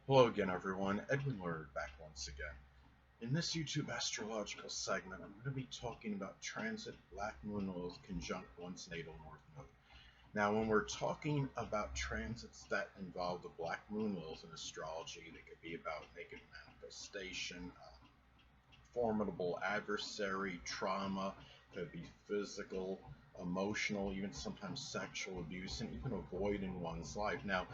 Hello again, everyone. Edwin Learnard back once again. In this YouTube astrological segment, I'm going to be talking about transit Black Moon Lilith Conjunct one's natal North Node. Now, when we're talking about transits that involve the Black Moon Lilith in astrology, they could be about negative manifestation, formidable adversary, trauma, could be physical, emotional, even sometimes sexual abuse, and even a void in one's life. Now,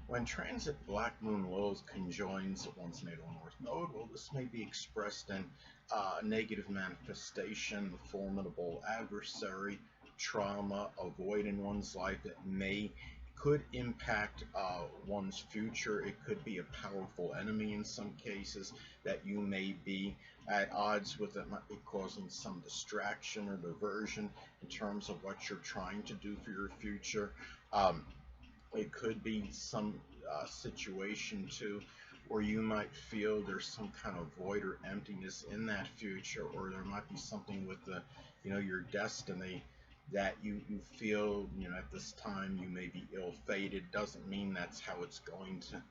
when transit Black Moon Lilith conjoins one's natal North Node, well, this may be expressed in negative manifestation, the formidable adversary, trauma, a void in one's life that could impact one's future. It could be a powerful enemy in some cases that you may be at odds with, that might be causing some distraction or diversion in terms of what you're trying to do for your future. Um, it could be some situation too where you might feel there's some kind of void or emptiness in that future, or there might be something with your destiny that you feel, at this time you may be ill-fated. Doesn't mean that's how it's going to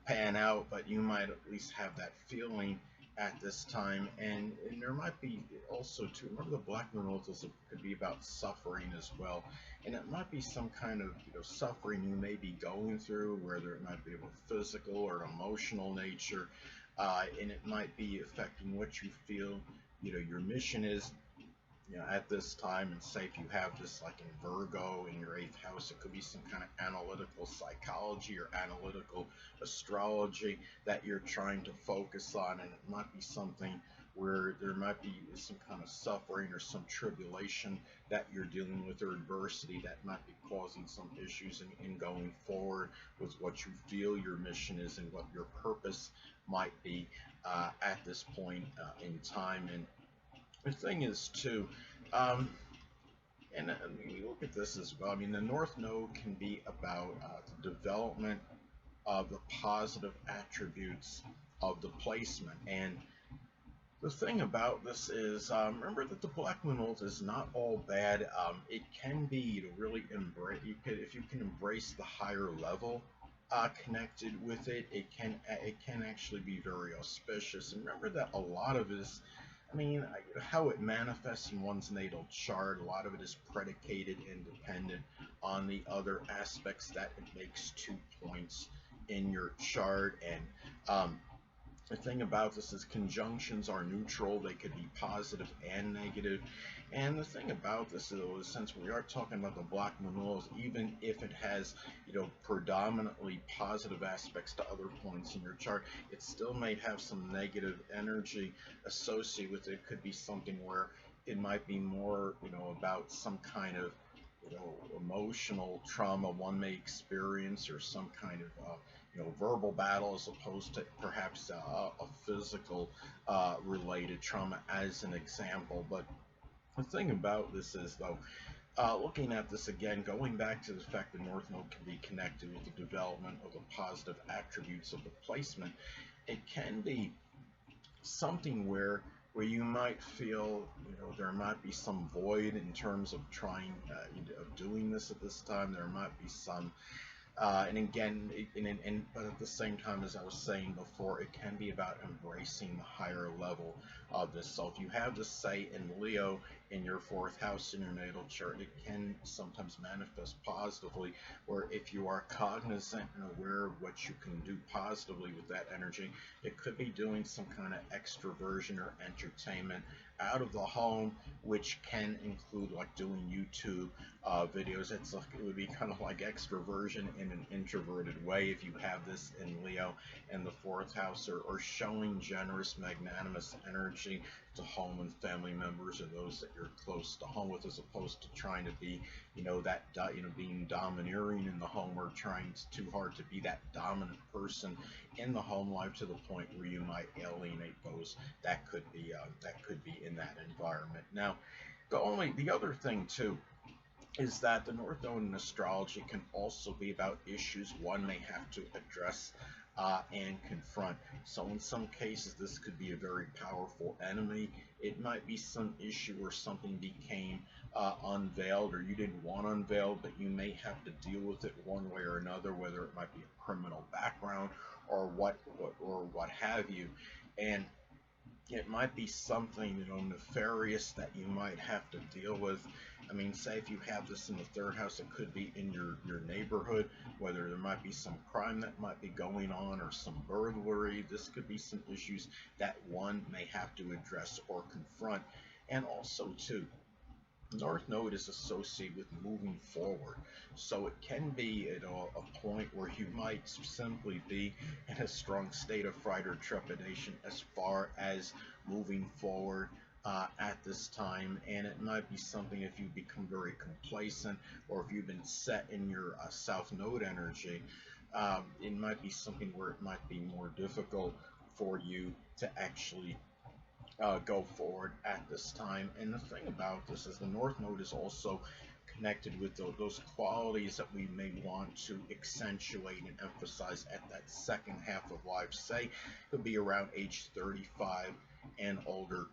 pan out, but you might at least have that feeling at this time. And there might be also too, remember, the Black Moon also could be about suffering as well, and it might be some kind of suffering you may be going through, whether it might be of a physical or an emotional nature, and it might be affecting what you feel your mission is at this time. And say if you have this like in Virgo in your eighth house, it could be some kind of analytical psychology or analytical astrology that you're trying to focus on, and it might be something where there might be some kind of suffering or some tribulation that you're dealing with, or adversity that might be causing some issues in going forward with what you feel your mission is and what your purpose might be at this point in time. And the thing is too, um, and we look at this as well. I mean, the North Node can be about the development of the positive attributes of the placement. And the thing about this is, remember that the Black Moon Lilith is not all bad. It can be to really embrace. If you can embrace the higher level connected with it, it can actually be very auspicious. And remember that a lot of this, I mean, how it manifests in one's natal chart, a lot of it is predicated and dependent on the other aspects that it makes 2 points in your chart. And the thing about this is conjunctions are neutral. They could be positive and negative. And the thing about this is, since we are talking about the Black Moon Lilith, even if it has, predominantly positive aspects to other points in your chart, it still may have some negative energy associated with it. It could be something where it might be more, about some kind of, emotional trauma one may experience, or some kind of verbal battle, as opposed to perhaps a physical related trauma, as an example. But the thing about this is, though, looking at this again, going back to the fact that North Node can be connected with the development of the positive attributes of the placement, it can be something where you might feel, there might be some void in terms of trying of doing this at this time. There might be some and again, but at the same time, as I was saying before, it can be about embracing the higher level of this. So if you have this, say, in Leo in your fourth house in your natal chart, it can sometimes manifest positively, where if you are cognizant and aware of what you can do positively with that energy, it could be doing some kind of extroversion or entertainment out of the home, which can include like doing YouTube videos. It would be kind of like extroversion in an introverted way if you have this in Leo in the fourth house, or showing generous, magnanimous energy to home and family members, or those that you're close to home with, as opposed to trying to be, being domineering in the home, or trying too hard to be that dominant person in the home life to the point where you might alienate those that could be in that environment. Now, the other thing too is that the North Node in astrology can also be about issues one may have to address and confront. So in some cases, this could be a very powerful enemy. It might be some issue where something became unveiled, or you didn't want unveiled, but you may have to deal with it one way or another, whether it might be a criminal background, or what have you. And it might be something, nefarious that you might have to deal with. I mean, say if you have this in the third house, it could be in your neighborhood, whether there might be some crime that might be going on or some burglary. This could be some issues that one may have to address or confront. And also, too, North Node is associated with moving forward, so it can be at a point where you might simply be in a strong state of fright or trepidation as far as moving forward at this time. And it might be something if you become very complacent, or if you've been set in your South Node energy. It might be something where it might be more difficult for you to actually go forward at this time. And the thing about this is the North Node is also connected with those qualities that we may want to accentuate and emphasize at that second half of life. Say it could be around age 35 and older.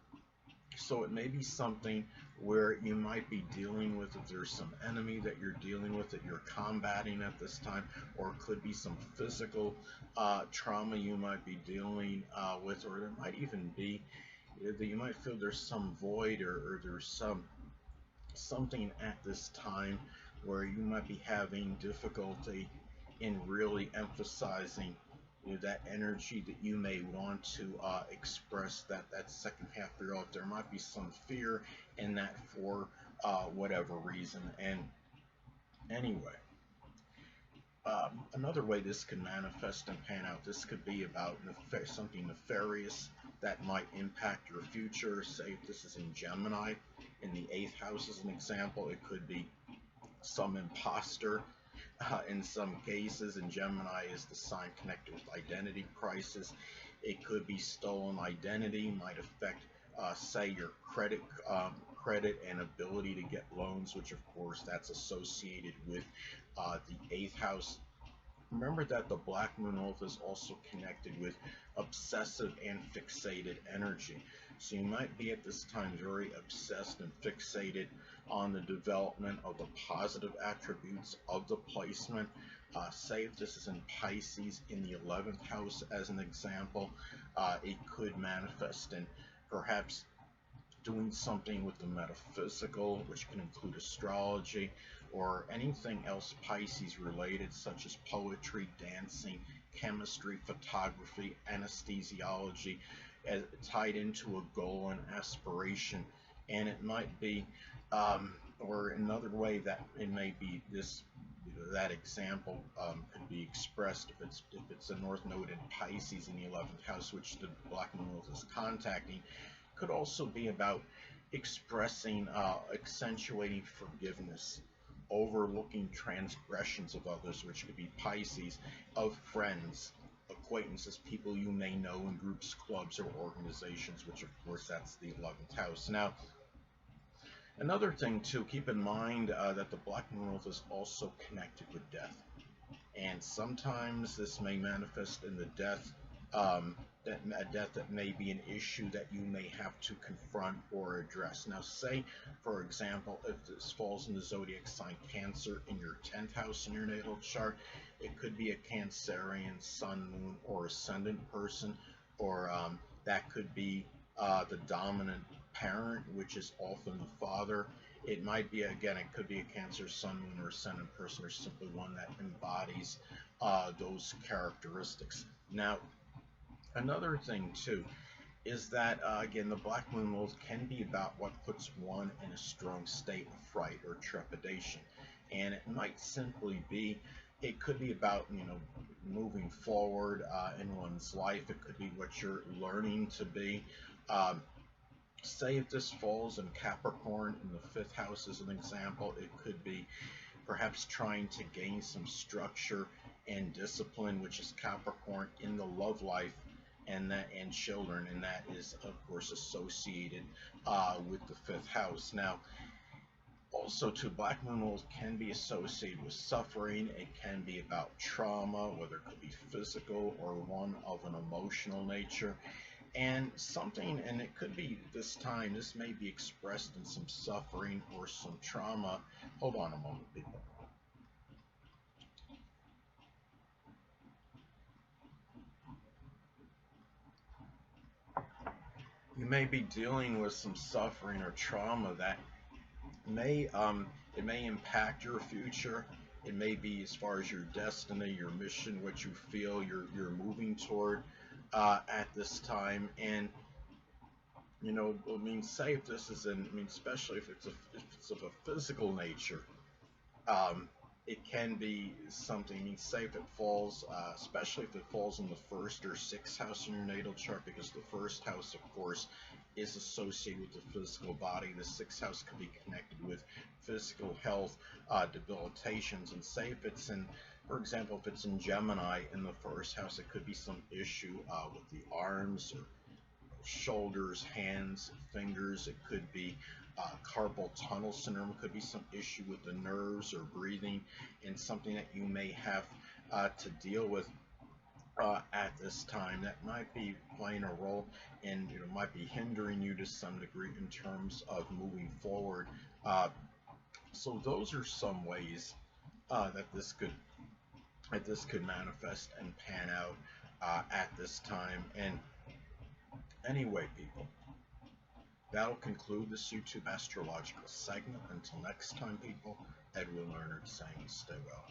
So it may be something where you might be dealing with, if there's some enemy that you're dealing with that you're combating at this time, or it could be some physical trauma you might be dealing with, or there might even be that you might feel there's some void, or there's something at this time where you might be having difficulty in really emphasizing that energy that you may want to express that second half of your life. There might be some fear in that for whatever reason. And anyway, another way this could manifest and pan out, this could be about something nefarious that might impact your future. Say if this is in Gemini, in the 8th house as an example, it could be some imposter. In some cases, in Gemini is the sign connected with identity crisis. It could be stolen identity, might affect, say, your credit and ability to get loans, which of course that's associated with the 8th house. Remember that the Black Moon Lilith is also connected with obsessive and fixated energy. So you might be at this time very obsessed and fixated on the development of the positive attributes of the placement. Say if this is in Pisces in the 11th house as an example, it could manifest in perhaps doing something with the metaphysical, which can include astrology or anything else Pisces related, such as poetry, dancing, chemistry, photography, anesthesiology, tied into a goal and aspiration. And it might be, or another way that it may be this, that example could be expressed if it's a North Node in Pisces in the 11th house, which the Black Moon Lilith is contacting. Could also be about expressing, accentuating forgiveness, overlooking transgressions of others, which could be Pisces, of friends, acquaintances, people you may know in groups, clubs, or organizations, which of course that's the 11th house. Now, another thing to keep in mind that the Black Moon Lilith is also connected with death, and sometimes this may manifest in the death, a death that may be an issue that you may have to confront or address. Now, say, for example, if this falls in the zodiac sign Cancer in your 10th house in your natal chart, it could be a Cancerian sun, moon, or ascendant person, or that could be the dominant parent, which is often the father. It might be, again, it could be a Cancer, sun, moon, or ascendant person, or simply one that embodies those characteristics. Now, another thing too is that again, the Black Moon Lilith can be about what puts one in a strong state of fright or trepidation, and it might simply be, it could be about moving forward in one's life. It could be what you're learning to be. Say if this falls in Capricorn in the 5th house as an example, it could be perhaps trying to gain some structure and discipline, which is Capricorn, in the love life and children, and that is of course associated with the 5th house. Now, also too, Black Moon Lilith can be associated with suffering. It can be about trauma, whether it could be physical or one of an emotional nature. And something, and it could be this time, this may be expressed in some suffering or some trauma. Hold on a moment, people. You may be dealing with some suffering or trauma that may it may impact your future. It may be as far as your destiny, your mission, what you feel you're moving toward at this time. And you know, I mean, say if this is in, I mean, especially if it's of a physical nature, um, it can be something. I mean, say if it falls, especially if it falls in the first or sixth house in your natal chart, because the first house, of course, is associated with the physical body. The sixth house could be connected with physical health, debilitations, and say if it's in, for example, if it's in Gemini in the first house, it could be some issue with the arms or shoulders, hands, fingers. It could be carpal tunnel syndrome. It could be some issue with the nerves or breathing, and something that you may have to deal with at this time that might be playing a role and you know might be hindering you to some degree in terms of moving forward. So those are some ways that this could manifest and pan out at this time. And anyway, people, that'll conclude this YouTube astrological segment. Until next time, people, Edwin Learnard saying stay well.